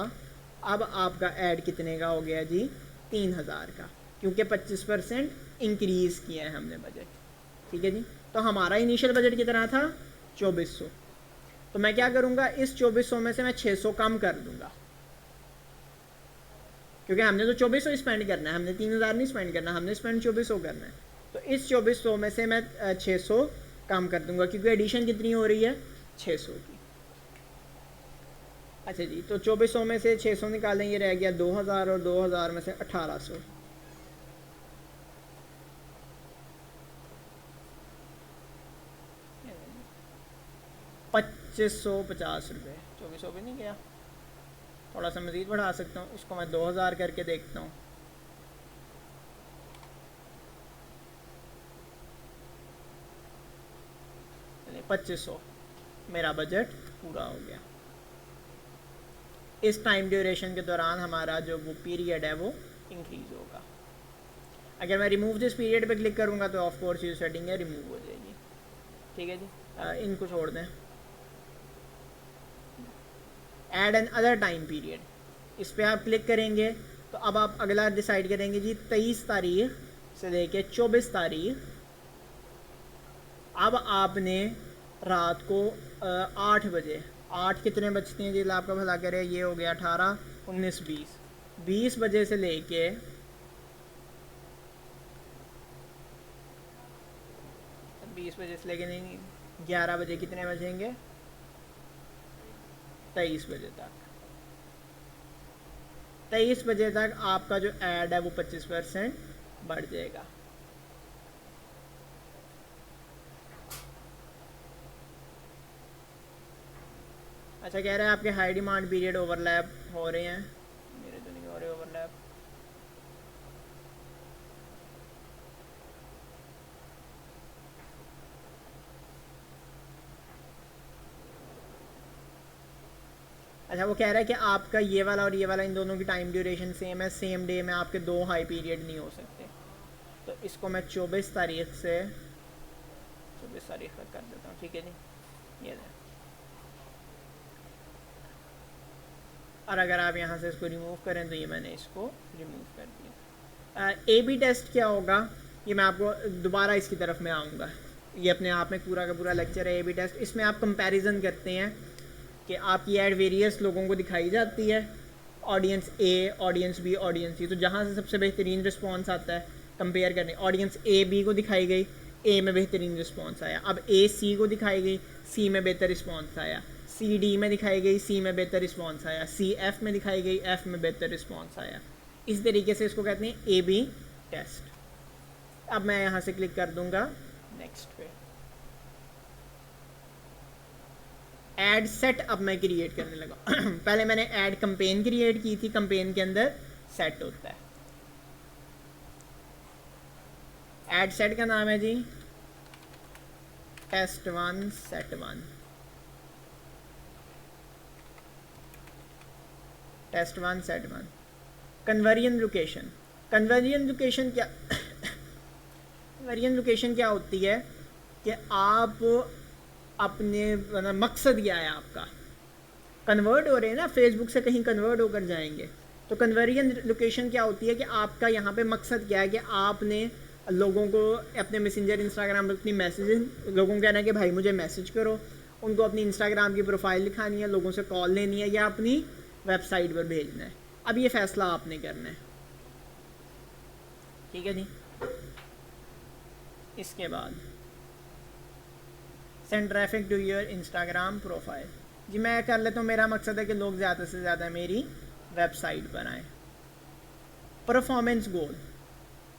अब आपका ऐड कितने का हो गया जी? 3000 का, क्योंकि 25% इंक्रीज़ किया है हमने बजट। ठीक है जी। तो हमारा इनिशियल बजट कितना था? 2400। तो मैं क्या करूँगा, इस 2400 में से मैं 600 कम कर दूँगा, क्योंकि हमने तो 2400 स्पेंड करना है, हमने 3000 नहीं स्पेंड करना, हमने स्पेंड 2400 करना है। तो इस 2400 में से मैं 600 कम कर दूँगा, क्योंकि एडिशन कितनी हो रही है? 600 की। अच्छा जी, तो 2400 में से 600 निकालें, ये रह गया 2000, और 2000 में से 1800। ₹2550। 2400 भी नहीं गया, थोड़ा सा मज़ीद बढ़ा सकता हूँ, इसको मैं 2000 करके देखता हूँ। चलिए 2500 मेरा बजट पूरा हो गया। इस टाइम ड्यूरेशन के दौरान हमारा जो वो पीरियड है वो इंक्रीज़ होगा। अगर मैं रिमूव दिस पीरियड पे क्लिक करूँगा तो ऑफ कोर्स ये सेटिंग है रिमूव हो जाएगी। ठीक है जी। इनको छोड़ दें। Add N other time period, इस पर आप क्लिक करेंगे तो अब आप अगला डिसाइड करेंगे जी 23 तारीख से लेके 24 तारीख। अब आपने रात को 8 बजे, 8 कितने बजते हैं जी, आपका भला करे, ये हो गया 18, 19, 20 बजे से लेके 20 बजे से लेके नहीं 11 बजे कितने बजेंगे? 23 बजे तक। 23 बजे तक आपका जो ऐड है वो 25% बढ़ जाएगा। अच्छा, कह रहे हैं आपके हाई डिमांड पीरियड ओवरलैप हो रहे हैं, मेरे तो नहीं हो रहे ओवरलैप। अच्छा, वो कह रहा है कि आपका ये वाला और ये वाला, इन दोनों की टाइम ड्यूरेशन सेम है, सेम डे में आपके 2 हाई पीरियड नहीं हो सकते। तो इसको मैं 24 तारीख से 24 तारीख तक कर देता हूँ। ठीक है जी, ये और अगर आप यहाँ से इसको रिमूव करें तो ये मैंने इसको रिमूव कर दिया। A/B टेस्ट क्या होगा ये मैं आपको दोबारा इसकी तरफ में आऊँगा। ये अपने आप में पूरा का पूरा लेक्चर है ए बी टेस्ट। इसमें आप कंपैरिजन करते हैं कि आपकी ऐड वेरियस लोगों को दिखाई जाती है, ऑडियंस ए, ऑडियंस बी, ऑडियंस सी। तो जहाँ से सबसे बेहतरीन रिस्पॉन्स आता है कंपेयर करने, ऑडियंस ए बी को दिखाई गई, ए में बेहतरीन रिस्पॉन्स आया। अब ए सी को दिखाई गई, सी में बेहतर रिस्पॉन्स आया। सी डी में दिखाई गई, सी में बेहतर रिस्पॉन्स आया। सी एफ में दिखाई गई, एफ में बेहतर रिस्पॉन्स आया। इस तरीके से इसको कहते हैं ए बी टेस्ट। अब मैं यहाँ से क्लिक कर दूंगा नेक्स्ट पे। एड सेट अब मैं क्रिएट करने लगा। पहले मैंने एड कंपेन क्रिएट की थी, कंपेन के अंदर सेट होता है। एड सेट का नाम है जी test 1 set 1, test 1 set 1। Conversion location, conversion location क्या कन्वर्जन लोकेशन क्या होती है कि आप अपने मकसद क्या है आपका, कन्वर्ट हो रहे हैं ना, फेसबुक से कहीं कन्वर्ट होकर जाएंगे। तो कन्वर्जन लोकेशन क्या होती है कि आपका यहाँ पे मकसद क्या है कि आपने लोगों को अपने मैसेंजर इंस्टाग्राम पर अपनी मैसेज, लोगों को कहना है कि भाई मुझे मैसेज करो, उनको अपनी इंस्टाग्राम की प्रोफाइल दिखानी है, लोगों से कॉल लेनी है या अपनी वेबसाइट पर भेजना है। अब ये फैसला आपने करना है, ठीक है जी। इसके बाद send traffic to your Instagram profile. जी मैं कर लेता हूँ, मेरा मकसद है कि लोग ज़्यादा से ज़्यादा मेरी वेबसाइट पर आएँ। परफॉर्मेंस गोल,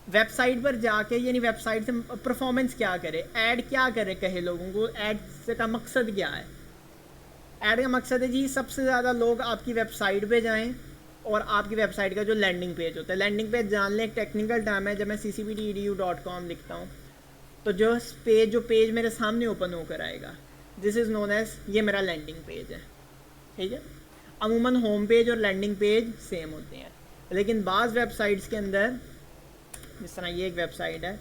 वेबसाइट पर जाके यानी वेबसाइट से परफॉर्मेंस क्या करे, ऐड क्या करे, कहे लोगों को ऐड से का मकसद क्या है। ऐड का मकसद है जी सबसे ज़्यादा लोग आपकी वेबसाइट पे जाएं और आपकी वेबसाइट का जो लैंडिंग पेज होता है, लैंडिंग पेज जान लें एक टेक्निकल टर्म है। जब मैं ccptedu.com लिखता हूँ तो जो पेज मेरे सामने ओपन होकर आएगा, दिस इज़ नोन एज, ये मेरा लैंडिंग पेज है, ठीक है। अमूमन होम पेज और लैंडिंग पेज सेम होते हैं, लेकिन बाज़ वेबसाइट्स के अंदर, जिस तरह ये एक वेबसाइट है,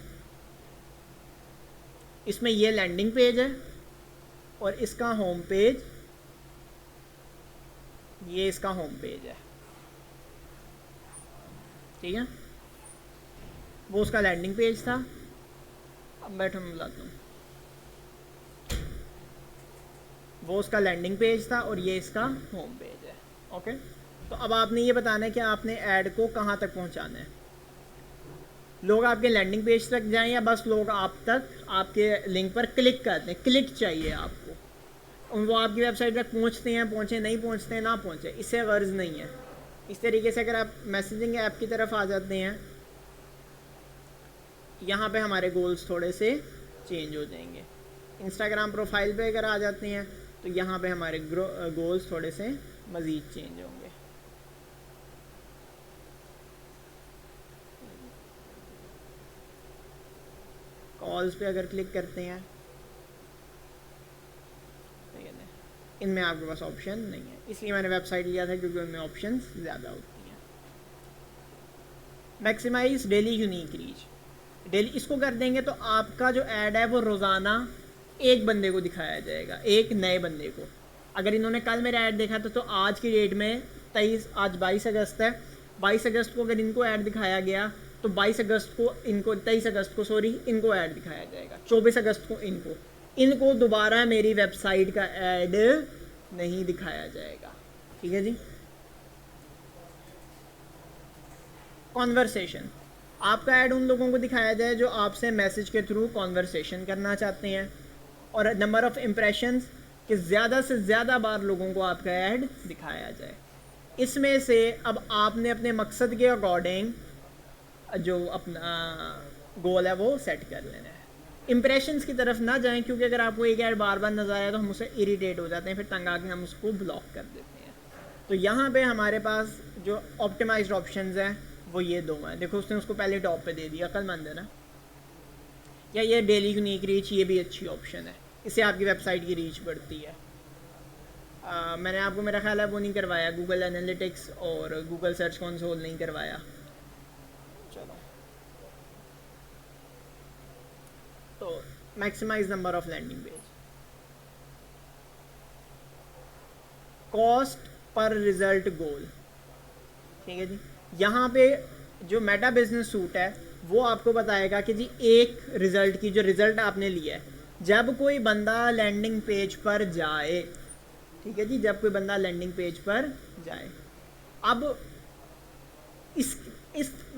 इसमें ये लैंडिंग पेज है और इसका होम पेज, ये इसका होम पेज है, ठीक है। वो उसका लैंडिंग पेज था। अब बैठो मैं बुलाता हूँ। वो उसका लैंडिंग पेज था और ये इसका होम पेज है, ओके। तो अब आपने ये बताना है कि आपने ऐड को कहाँ तक पहुँचाना है। लोग आपके लैंडिंग पेज तक जाएं या बस लोग आप तक आपके लिंक पर क्लिक करते हैं, क्लिक चाहिए आपको, वो आपकी वेबसाइट तक पहुंचते हैं, पहुंचे, नहीं पहुंचते हैं, ना पहुंचे, इससे गर्ज नहीं है। इस तरीके से अगर आप मैसेजिंग ऐप की तरफ आ जाते हैं, यहाँ पे हमारे गोल्स थोड़े से चेंज हो जाएंगे। इंस्टाग्राम प्रोफाइल पे अगर आ जाते हैं तो यहाँ पे हमारे गोल्स थोड़े से मज़ीद चेंज होंगे। कॉल्स पे अगर क्लिक करते हैं, इनमें आपके पास ऑप्शन नहीं है, इसलिए मैंने वेबसाइट लिया था क्योंकि उनमें ऑप्शंस ज़्यादा होती हैं। Maximise daily unique reach, daily इसको कर देंगे तो आपका जो ऐड है वो रोज़ाना एक बंदे को दिखाया जाएगा, एक नए बंदे को। अगर इन्होंने कल मेरा ऐड देखा था तो आज की डेट में आज 22 अगस्त है, 22 अगस्त को अगर इनको ऐड दिखाया गया तो 22 अगस्त को इनको, 23 अगस्त को सॉरी, इनको ऐड दिखाया जाएगा, 24 अगस्त को इनको दोबारा मेरी वेबसाइट का ऐड नहीं दिखाया जाएगा, ठीक है जी। कॉन्वर्सेशन, आपका ऐड उन लोगों को दिखाया जाए जो आपसे मैसेज के थ्रू कॉन्वर्सेशन करना चाहते हैं, और नंबर ऑफ़ इम्प्रेशंस कि ज़्यादा से ज़्यादा बार लोगों को आपका ऐड दिखाया जाए। इसमें से अब आपने अपने मकसद के अकॉर्डिंग जो अपना गोल है वो सेट कर लेना है। इम्प्रेशंस की तरफ ना जाएं, क्योंकि अगर आपको एक ऐड बार बार नजर आया तो हम उससे इरिटेट हो जाते हैं, फिर तंग आके हम उसको ब्लॉक कर देते हैं। तो यहाँ पे हमारे पास जो ऑप्टिमाइज्ड ऑप्शंस हैं वो ये दो हैं। देखो उसने उसको पहले टॉप पे दे दिया, अक्लमंद है ना। या ये डेली यूनिक रीच, ये भी अच्छी ऑप्शन है, इससे आपकी वेबसाइट की रीच बढ़ती है। मैंने आपको मेरा ख्याल है वो नहीं करवाया, गूगल एनालिटिक्स और गूगल सर्च कंसोल नहीं करवाया। चलो, तो maximize number of landing page, cost per result goal, ठीक है जी। यहाँ पे जो मेटा बिजनेस सूट है वो आपको बताएगा कि जी एक रिज़ल्ट की जो रिज़ल्ट आपने लिया है, जब कोई बंदा लैंडिंग पेज पर जाए, ठीक है जी, जब कोई बंदा लैंडिंग पेज पर जाए, अब इस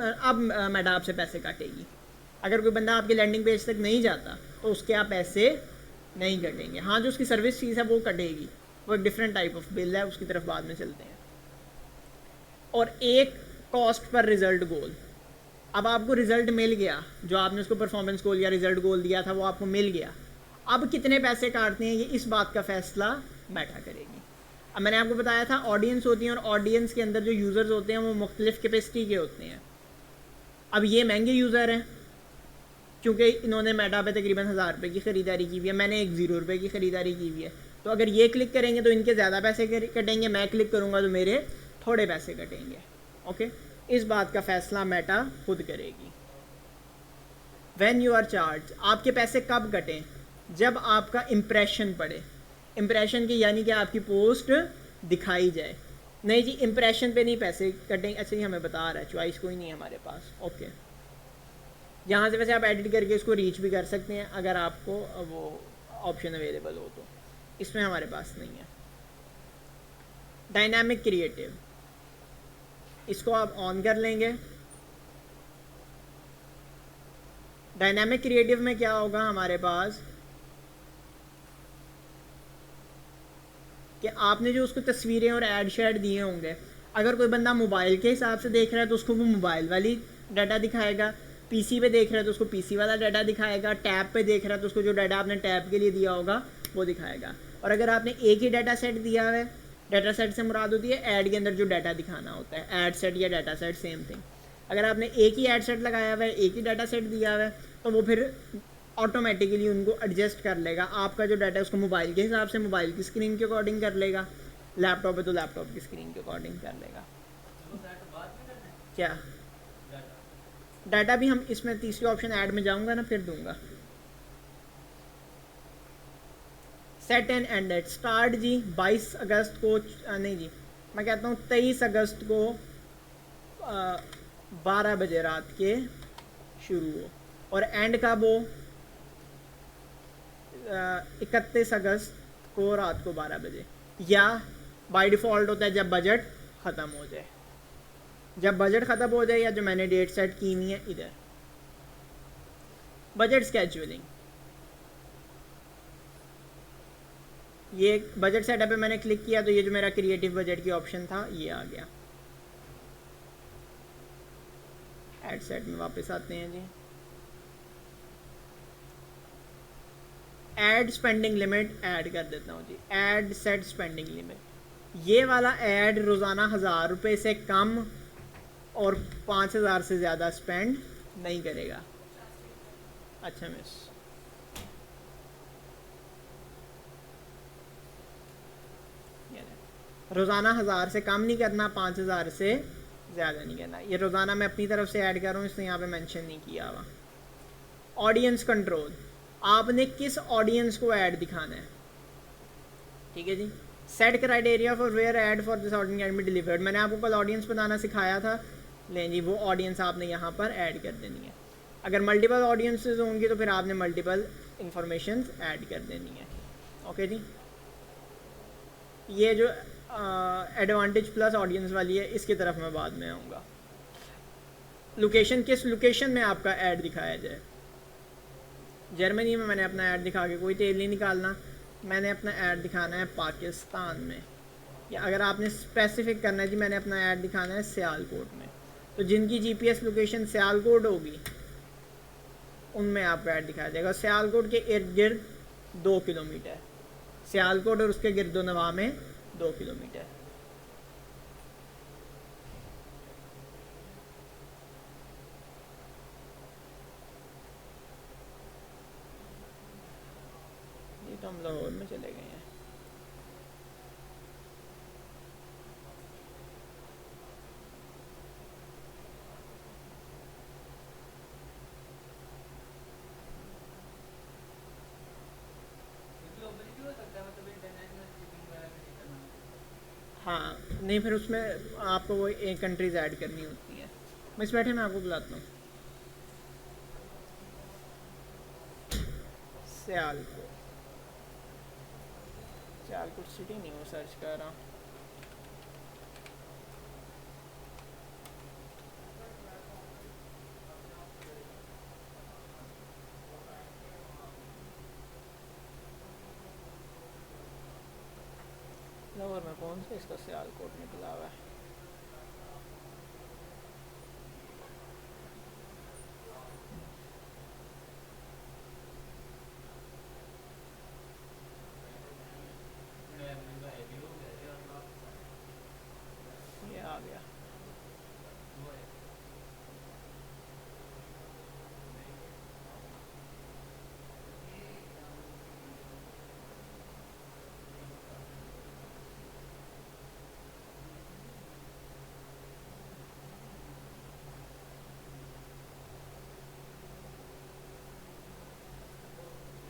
अब मैडम आपसे पैसे काटेगी। अगर कोई बंदा आपके लैंडिंग पेज तक नहीं जाता तो उसके आप पैसे नहीं कटेंगे। हाँ, जो उसकी सर्विस फीस है वो कटेगी, वो एक डिफरेंट टाइप ऑफ बिल है, उसकी तरफ बाद में चलते हैं। और एक कॉस्ट पर रिजल्ट गोल, अब आपको रिजल्ट मिल गया, जो आपने उसको परफॉर्मेंस गोल या रिजल्ट गोल दिया था वो आपको मिल गया। अब कितने पैसे काटते हैं ये इस बात का फैसला बैठा करेगी। अब मैंने आपको बताया था ऑडियंस होती है, और ऑडियंस के अंदर जो यूज़र्स होते हैं वो मुख्तलिफ कैपेसिटी के होते हैं। अब ये महंगे यूज़र हैं क्योंकि इन्होंने मेटा पे तकरीबन 1000 रुपये की ख़रीदारी की हुई है, मैंने एक 0 रुपये की ख़रीदारी की हुई है, तो अगर ये क्लिक करेंगे तो इनके ज़्यादा पैसे कटेंगे, मैं क्लिक करूँगा तो मेरे थोड़े पैसे कटेंगे। ओके, इस बात का फैसला मेटा खुद करेगी। व्हेन यू आर चार्ज, आपके पैसे कब कटें? जब आपका इम्प्रेशन पड़े। इम्प्रेशन की यानी कि आपकी पोस्ट दिखाई जाए। नहीं जी, इम्प्रेशन पे नहीं पैसे कटेंगे। अच्छा, ही हमें बता रहा है, चॉइस कोई नहीं है हमारे पास। ओके, यहाँ से वैसे आप एडिट करके इसको रीच भी कर सकते हैं अगर आपको वो ऑप्शन अवेलेबल हो तो, इसमें हमारे पास नहीं है। डायनामिक क्रिएटिव, इसको आप ऑन कर लेंगे। डायनामिक क्रिएटिव में क्या होगा हमारे पास कि आपने जो उसको तस्वीरें और ऐड शेड दिए होंगे, अगर कोई बंदा मोबाइल के हिसाब से देख रहा है तो उसको वो मोबाइल वाली डाटा दिखाएगा, पीसी पे देख रहा है तो उसको पीसी वाला डाटा दिखाएगा, टैब पे देख रहा है तो उसको जो डाटा आपने टैब के लिए दिया होगा वो दिखाएगा। और अगर आपने एक ही डाटा सेट दिया है, डाटा सेट से मुराद होती है ऐड के अंदर जो डाटा दिखाना होता है, ऐड सेट या डाटा सेट सेम थिंग। अगर आपने एक ही ऐड सेट लगाया हुआ है, एक ही डाटा सेट दिया हुआ है, तो वो फिर ऑटोमेटिकली उनको एडजस्ट कर लेगा। आपका जो डाटा है उसको मोबाइल के हिसाब से मोबाइल की स्क्रीन के अकॉर्डिंग कर लेगा, लैपटॉप है तो लैपटॉप की स्क्रीन के अकॉर्डिंग कर लेगा। क्या डाटा भी हम इसमें तीसरी ऑप्शन ऐड में जाऊंगा ना फिर दूंगा। Set and end date, start जी 22 अगस्त को, नहीं जी मैं कहता हूँ 23 अगस्त को 12 बजे रात के शुरू हो, और एंड कब हो 31 अगस्त को रात को 12 बजे, या बाय डिफ़ॉल्ट होता है जब बजट ख़त्म हो जाए। जब बजट ख़त्म हो जाए या जो मैंने डेट सेट की हुई है इधर। बजट स्केड्यूलिंग, ये बजट सेटअप पे मैंने क्लिक किया तो ये जो मेरा क्रिएटिव बजट की ऑप्शन था ये आ गया। एड सेट में वापस आते हैं जी। ऐड स्पेंडिंग लिमिट ऐड कर देता हूँ जी, ऐड सेट स्पेंडिंग लिमिट। ये वाला ऐड रोज़ाना 1000 रुपये से कम और 5000 से ज़्यादा स्पेंड नहीं करेगा। अच्छा मिस, रोज़ाना 1000 से कम नहीं करना, 5000 से ज़्यादा नहीं करना। ये रोज़ाना मैं अपनी तरफ से ऐड कर रहा हूँ, इसने यहाँ पे मेंशन नहीं किया हुआ। ऑडियंस कंट्रोल, आपने किस ऑडियंस को ऐड दिखाना है, ठीक है जी। Set criteria for where ad for this audience can be delivered, मैंने आपको कल ऑडियंस बनाना सिखाया था, लें जी वो ऑडियंस आपने यहाँ पर ऐड कर देनी है। अगर मल्टीपल ऑडियंसेस होंगी तो फिर आपने मल्टीपल इंफॉर्मेशन ऐड कर देनी है। ओके जी, ये जो एडवांटेज प्लस ऑडियंस वाली है इसकी तरफ मैं बाद में आऊँगा। लोकेशन, किस लोकेशन में आपका ऐड दिखाया जाए। जर्मनी में मैंने अपना ऐड दिखा के कोई तेल नहीं निकालना, मैंने अपना ऐड दिखाना है पाकिस्तान में, या अगर आपने स्पेसिफिक करना है जी मैंने अपना ऐड दिखाना है सियालकोट में, तो जिनकी जीपीएस लोकेशन सियालकोट होगी उनमें आपको ऐड दिखाया जाएगा। सियालकोट के इर्द गिर्द 2 किलोमीटर, सियालकोट और उसके गिरदो नवा में 2 किलोमीटर। ये तो हम लाहौर में चले गए हैं। हाँ नहीं, फिर उसमें आपको वो एक कंट्रीज ऐड करनी होती है। मैं इस बैठे मैं आपको बुलाता हूँ। सियालकोट, सियालकोट सिटी नहीं हूँ सर्च कर रहा हूँ। लाहौर में कौन सा इसका सियालकोट निकला हुआ है? ये आ गया।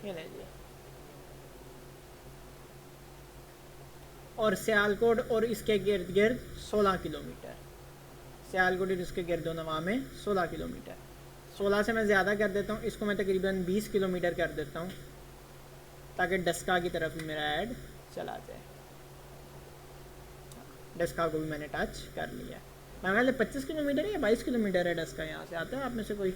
ये लीजिए। और सियालकोट और इसके गिर्द गिर्द 16 किलोमीटर, सियालकोट और इसके गिर्द नवा में 16 किलोमीटर। 16 से मैं ज़्यादा कर देता हूँ, इसको मैं तकरीबन 20 किलोमीटर कर देता हूँ ताकि डस्का की तरफ भी मेरा ऐड चला जाए। डस्का को भी मैंने टच कर लिया। मैं ख्याल 25 किलोमीटर है या 22 किलोमीटर है डस्का यहाँ से। आता है आप में से कोई?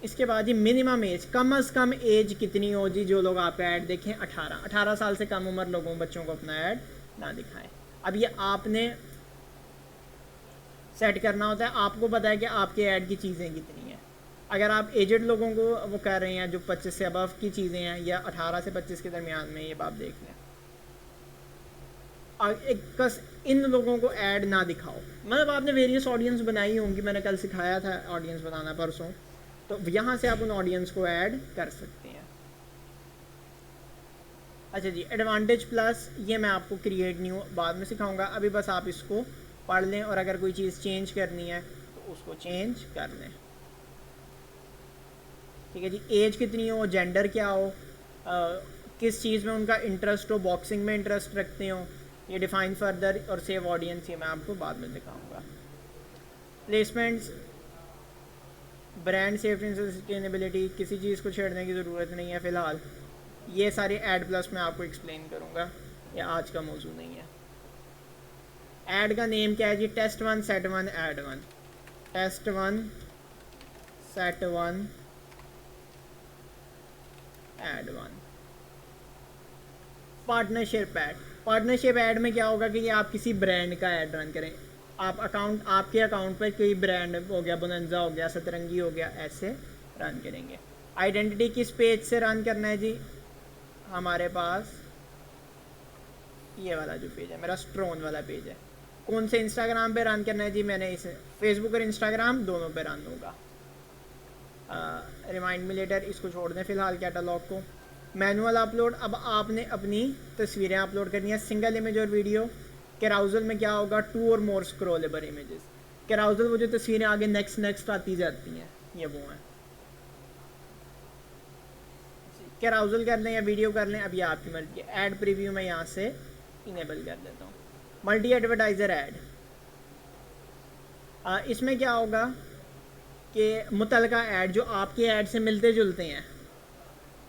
इसके बाद ही मिनिमम एज, कम अज़ कम एज कितनी हो जी जो लोग आपका ऐड देखें? 18 साल से कम उम्र लोगों बच्चों को अपना ऐड ना दिखाएं। अब ये आपने सेट करना होता है, आपको पता है कि आपके ऐड की चीज़ें कितनी हैं। अगर आप एजड लोगों को वो कर रहे हैं जो 25 से अबव की चीज़ें हैं या 18 से 25 के दरमियान में, ये बात देख लें। एक बस इन लोगों को ऐड ना दिखाओ। मतलब आपने वेरियस ऑडियंस बनाई होंगी, मैंने कल सिखाया था ऑडियंस बनाना परसों, तो यहाँ से आप उन ऑडियंस को ऐड कर सकते हैं। अच्छा जी, एडवांटेज प्लस ये मैं आपको क्रिएट न्यू बाद में सिखाऊंगा, अभी बस आप इसको पढ़ लें और अगर कोई चीज़ चेंज करनी है तो उसको चेंज कर लें। ठीक है जी। एज कितनी हो, जेंडर क्या हो, किस चीज़ में उनका इंटरेस्ट हो, बॉक्सिंग में इंटरेस्ट रखते हो, ये डिफाइन फर्दर और सेव ऑडियंस, ये मैं आपको बाद में दिखाऊंगा। Placements, brand safety and sustainability, किसी चीज़ को छेड़ने की ज़रूरत नहीं है फ़िलहाल। ये सारे ऐड प्लस मैं आपको एक्सप्लेन करूँगा, ये आज का मौजू नहीं है। ऐड का नेम क्या है जी? Test 1 set 1 ad 1, test 1 set 1 ad 1। Partnership ad, partnership ad में क्या होगा कि ये आप किसी ब्रांड का ऐड रन करें। आप अकाउंट, आपके अकाउंट पर कोई ब्रांड हो गया, बोनंजा हो गया, सतरंगी हो गया, ऐसे रन करेंगे। आइडेंटिटी किस पेज से रन करना है जी? हमारे पास ये वाला जो पेज है मेरा स्ट्रोन वाला पेज है। कौन से इंस्टाग्राम पे रन करना है जी? मैंने इसे फेसबुक और इंस्टाग्राम दोनों पे रन होगा। रिमाइंड मी लेटर, इसको छोड़ दें फ़िलहाल कैटलॉग को। मैनुअल अपलोड, अब आपने अपनी तस्वीरें अपलोड करनी है, सिंगल इमेज और वीडियो। कैराउजल में क्या होगा? 2 और मोर स्क्रॉलेबल इमेजेस। कैराउजल वो जो तस्वीरें आगे नेक्स्ट नेक्स्ट आती जाती हैं, ये वो हैं। कैराउजल कर लें या वीडियो कर लें, अब ये आपकी मर्जी है। ऐड प्रीव्यू में यहाँ से इनेबल कर देता हूँ। मल्टी एडवर्टाइज़र ऐड, इसमें क्या होगा कि मुतलका ऐड जो आपके ऐड से मिलते जुलते हैं,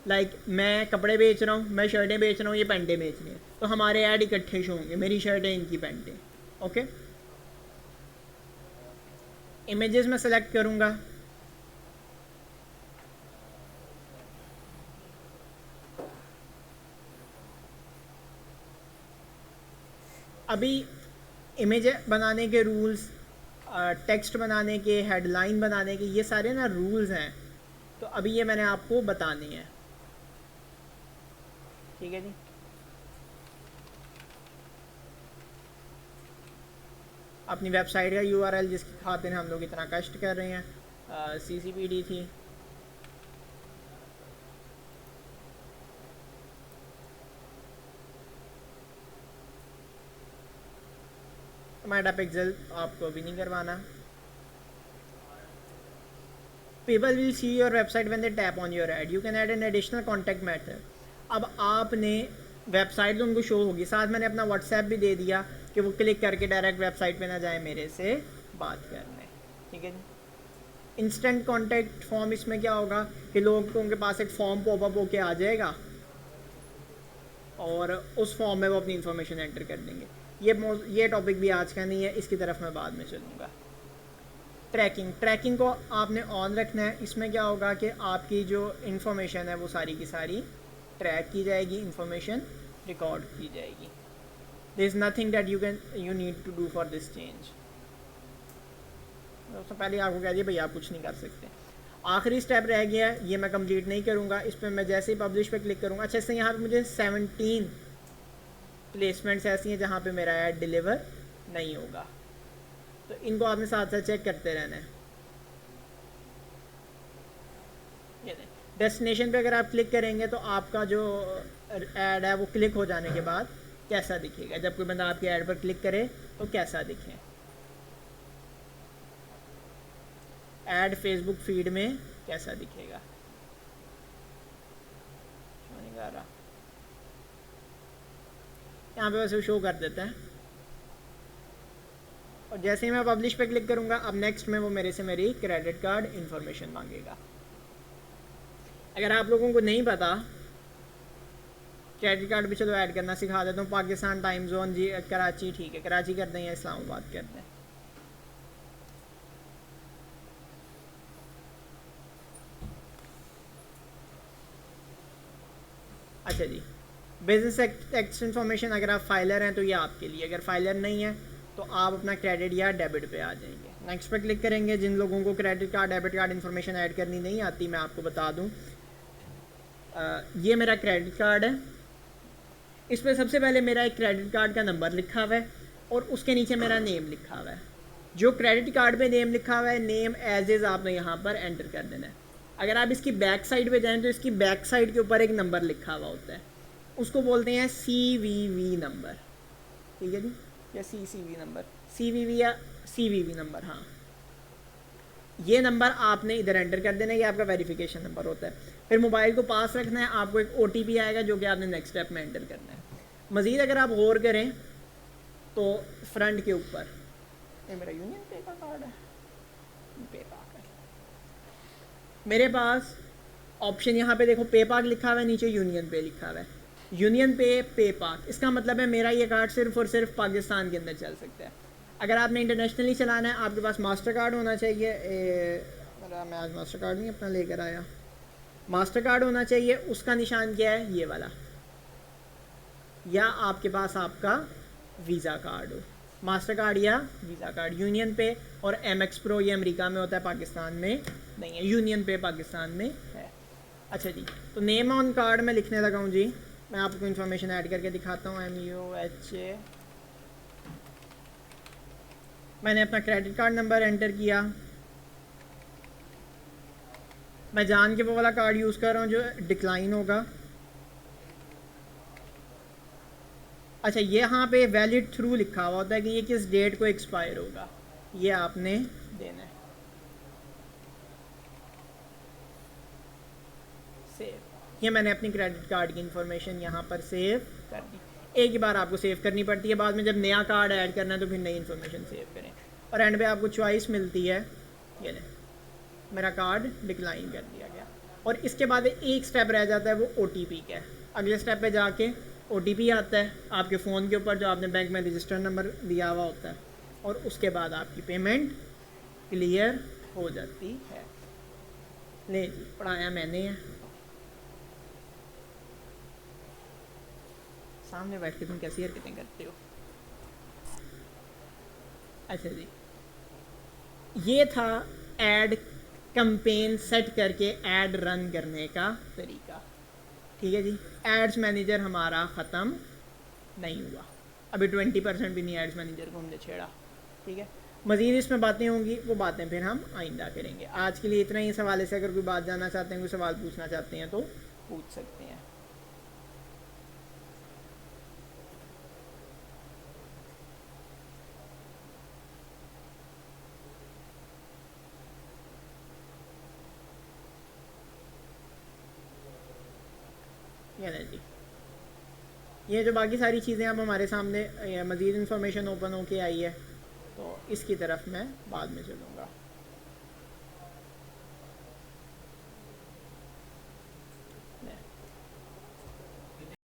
लाइक मैं कपड़े बेच रहा हूँ, मैं शर्टें बेच रहा हूँ, ये पैंटें बेच रही हैं, तो हमारे ऐड इकट्ठे शो होंगे, मेरी शर्टें इनकी पैंटें। ओके, इमेजेस में सेलेक्ट करूँगा, अभी इमेज बनाने के रूल्स, टेक्स्ट बनाने के, हेडलाइन बनाने के, ये सारे ना रूल्स हैं, तो अभी ये मैंने आपको बताने हैं। ठीक है जी। अपनी वेबसाइट का URL जिसकी खातिर हम लोग इतना कष्ट कर रहे हैं, CCPD थी। मेटापिक्सल आपको भी नहीं करवाना। People will see your website when they tap on your ad. You can add an additional contact method. अब आपने वेबसाइट तो उनको शो होगी, साथ मैंने अपना व्हाट्सएप भी दे दिया कि वो क्लिक करके डायरेक्ट वेबसाइट पे ना जाए, मेरे से बात करने। ठीक है जी। इंस्टेंट कॉन्टैक्ट फॉर्म इसमें क्या होगा कि लोगों के पास एक फॉर्म पॉपअप होके आ जाएगा और उस फॉर्म में वो अपनी इन्फॉर्मेशन एंटर कर देंगे। ये टॉपिक भी आज का नहीं है, इसकी तरफ मैं बाद में चलूँगा। ट्रैकिंग को आपने ऑन रखना है। इसमें क्या होगा कि आपकी जो इन्फॉर्मेशन है वो सारी की सारी ट्रैक की जाएगी, इन्फॉर्मेशन रिकॉर्ड की जाएगी। There is nothing that you need to do for this change. सबसे पहले आपको कह दिया भाई आप कुछ नहीं कर सकते। आखिरी स्टेप रह गया है, ये मैं कंप्लीट नहीं करूँगा। इस पर मैं जैसे ही पब्लिश पे क्लिक करूँगा, अच्छा इससे यहाँ पे मुझे 17 प्लेसमेंट्स ऐसी हैं जहाँ पे मेरा ऐड डिलीवर नहीं होगा, तो इनको आपने साथ साथ चेक करते रहना है। डेस्टिनेशन पे अगर आप क्लिक करेंगे तो आपका जो ऐड है वो क्लिक हो जाने के बाद कैसा दिखेगा, जब कोई बंदा आपके ऐड पर क्लिक करे तो कैसा दिखे। ऐड फेसबुक फीड में कैसा दिखेगा, नहीं आ रहा यहाँ पे वैसे शो कर देता है। और जैसे ही मैं पब्लिश पे क्लिक करूँगा, अब नेक्स्ट में वो मेरे से मेरी क्रेडिट कार्ड इन्फॉर्मेशन मांगेगा। अगर आप लोगों को नहीं पता, क्रेडिट कार्ड भी चलो ऐड करना सिखा देता हूँ। पाकिस्तान टाइम जोन जी, कराची ठीक है, कराची कर दें या इस्लामाबाद कर दें। अच्छा जी, बिजनेस एक्ट इन्फॉर्मेशन, अगर आप फाइलर हैं तो ये आपके लिए, अगर फाइलर नहीं है तो आप अपना क्रेडिट या डेबिट पे आ जाएंगे। नेक्स्ट पे क्लिक करेंगे। जिन लोगों को credit card debit card information add करनी नहीं आती, मैं आपको बता दूं, ये मेरा क्रेडिट कार्ड है। इस पर सबसे पहले मेरा एक क्रेडिट कार्ड का नंबर लिखा हुआ है और उसके नीचे मेरा नेम लिखा हुआ है। जो क्रेडिट कार्ड पे नेम लिखा हुआ है, नेम एज इज़ आपने यहाँ पर एंटर कर देना है। अगर आप इसकी बैक साइड पे जाएँ तो इसकी बैक साइड के ऊपर एक नंबर लिखा हुआ होता है, उसको बोलते हैं CVV नंबर, ठीक है जी, या CCV नंबर, CVV या CVV नंबर। हाँ, ये नंबर आपने इधर एंटर कर देना है, ये आपका वेरिफिकेशन नंबर होता है। फिर मोबाइल को पास रखना है, आपको एक OTP आएगा जो कि आपने नेक्स्ट स्टेप में एंटर करना है। मज़ीद अगर आप गौर करें तो फ्रंट के ऊपर, ये मेरा यूनियन पे का कार्ड है, मेरे पास ऑप्शन यहाँ पे देखो पेपाक लिखा हुआ है, नीचे यूनियन पे लिखा हुआ है, यूनियन पे पेपाक। इसका मतलब है मेरा ये कार्ड सिर्फ और सिर्फ पाकिस्तान के अंदर चल सकता है। अगर आपने इंटरनेशनली चलाना है, आपके पास मास्टर कार्ड होना चाहिए। मैं आज मास्टर कार्ड नहीं अपना लेकर आया, मास्टर कार्ड होना चाहिए। उसका निशान क्या है, ये वाला, या आपके पास आपका वीज़ा कार्ड हो, मास्टर कार्ड या वीज़ा कार्ड। यूनियन पे और MX Pro ये अमेरिका में होता है, पाकिस्तान में नहीं है। यूनियन पे पाकिस्तान में है। अच्छा जी, तो नेम ऑन कार्ड में लिखने लगा हूँ जी, मैं आपको इन्फॉर्मेशन ऐड करके दिखाता हूँ। MUHA, मैंने अपना क्रेडिट कार्ड नंबर एंटर किया। मैं जान के वो वाला कार्ड यूज़ कर रहा हूँ जो डिक्लाइन होगा। अच्छा, यहाँ पे वैलिड थ्रू लिखा हुआ होता है कि ये किस डेट को एक्सपायर होगा, ये आपने देना है। सेव, ये मैंने अपनी क्रेडिट कार्ड की इन्फॉर्मेशन यहाँ पर सेव कर दी। एक ही बार आपको सेव करनी पड़ती है, बाद में जब नया कार्ड ऐड करना है तो फिर नई इन्फॉर्मेशन सेव करें। और एंड पे आपको चॉइस मिलती है, ये ले मेरा कार्ड डिक्लाइन कर दिया गया। और इसके बाद एक स्टेप रह जाता है, वो OTP का है। अगले स्टेप पे जाके OTP आता है आपके फ़ोन के ऊपर जो आपने बैंक में रजिस्टर नंबर दिया हुआ होता है, और उसके बाद आपकी पेमेंट क्लियर हो जाती है। ले जी, पढ़ाया मैंने है, सामने बैठ के तुम कैसी हरकतें करते हो। अच्छा जी, ये था ऐड कैंपेन सेट करके ऐड रन करने का तरीका, ठीक है जी। एड्स मैनेजर हमारा ख़त्म नहीं हुआ, अभी 20% भी नहीं एड्स मैनेजर को हमने छेड़ा, ठीक है। मज़ीद इसमें बातें होंगी, वो बातें फिर हम आइंदा करेंगे। आज के लिए इतना ही। इस हवाले से अगर कोई बात जानना चाहते हैं, कोई सवाल पूछना चाहते हैं तो पूछ सकते हैं। ये नहीं जी, ये जो बाकी सारी चीज़ें अब हमारे सामने मज़ीद इन्फॉर्मेशन ओपन होके आई है, तो इसकी तरफ मैं बाद में चलूँगा।